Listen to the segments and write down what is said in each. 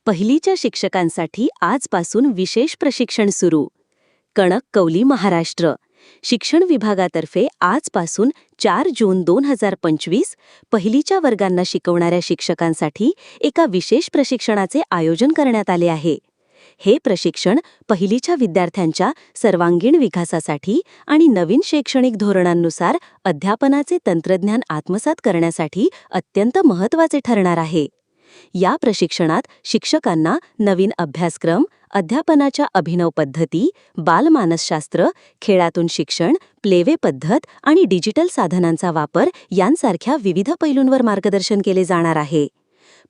पहिलीच्या शिक्षकांसाठी आजपासून विशेष प्रशिक्षण सुरू. कणकवली, महाराष्ट्र. शिक्षण विभागातर्फे आजपासून 4 जून 2025 पहिलीच्या वर्गांना शिकवणाऱ्या शिक्षकांसाठी एका विशेष प्रशिक्षणाचे आयोजन करण्यात आले आहे. हे प्रशिक्षण पहिलीच्या विद्यार्थ्यांच्या सर्वांगीण विकासासाठी आणि नवीन शैक्षणिक धोरणांनुसार अध्यापनाचे तंत्रज्ञान आत्मसात करण्यासाठी अत्यंत महत्त्वाचे ठरणार आहे. या प्रशिक्षणात शिक्षकांना नवीन अभ्यासक्रम, अध्यापनाच्या अभिनव पद्धती, बालमानसशास्त्र, खेळातून शिक्षण, प्लेवे पद्धत आणि डिजिटल साधनांचा वापर यांसारख्या विविध पैलूंवर मार्गदर्शन केले जाणार आहे.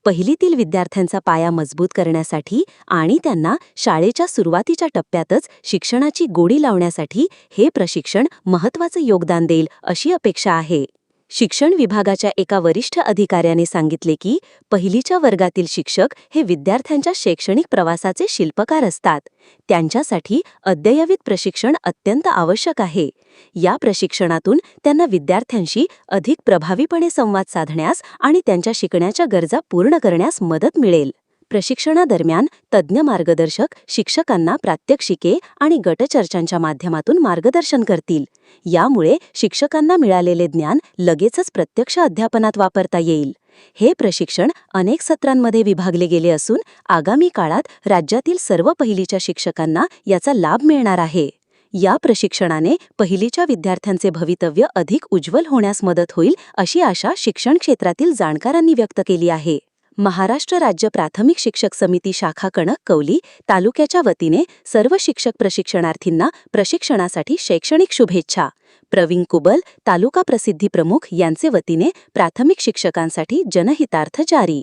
पहिलीतील विद्यार्थ्यांचा पाया मजबूत करण्यासाठी आणि त्यांना शाळेच्या सुरुवातीच्या टप्प्यातच शिक्षणाची गोडी लावण्यासाठी हे प्रशिक्षण महत्त्वाचे योगदान देईल अशी अपेक्षा आहे. शिक्षण विभागाच्या एका वरिष्ठ अधिकाऱ्याने सांगितले की पहिलीच्या वर्गातील शिक्षक हे विद्यार्थ्यांच्या शैक्षणिक प्रवासाचे शिल्पकार असतात. त्यांच्यासाठी अद्ययावत प्रशिक्षण अत्यंत आवश्यक आहे. या प्रशिक्षणातून त्यांना विद्यार्थ्यांशी अधिक प्रभावीपणे संवाद साधण्यास आणि त्यांच्या शिकण्याच्या गरजा पूर्ण करण्यास मदत मिळेल. प्रशिक्षणादरम्यान तज्ज्ञ मार्गदर्शक शिक्षकांना प्रात्यक्षिके आणि गटचर्चांच्या माध्यमातून मार्गदर्शन करतील. यामुळे शिक्षकांना मिळालेले ज्ञान लगेचच प्रत्यक्ष अध्यापनात वापरता येईल. हे प्रशिक्षण अनेक सत्रांमध्ये विभागले गेले असून आगामी काळात राज्यातील सर्व पहिलीच्या शिक्षकांना याचा लाभ मिळणार आहे. या प्रशिक्षणाने पहिलीच्या विद्यार्थ्यांचे भवितव्य अधिक उज्ज्वल होण्यास मदत होईल अशी आशा शिक्षण क्षेत्रातील जाणकारांनी व्यक्त केली आहे. महाराष्ट्र राज्य प्राथमिक शिक्षक समिती शाखा कणकवली तालुक्याच्या वतीने सर्व शिक्षक प्रशिक्षणार्थींना प्रशिक्षणासाठी शैक्षणिक शुभेच्छा. प्रवीण कुबल, तालुका प्रसिद्धी प्रमुख यांचे वतीने प्राथमिक शिक्षकांसाठी जनहितार्थ जारी.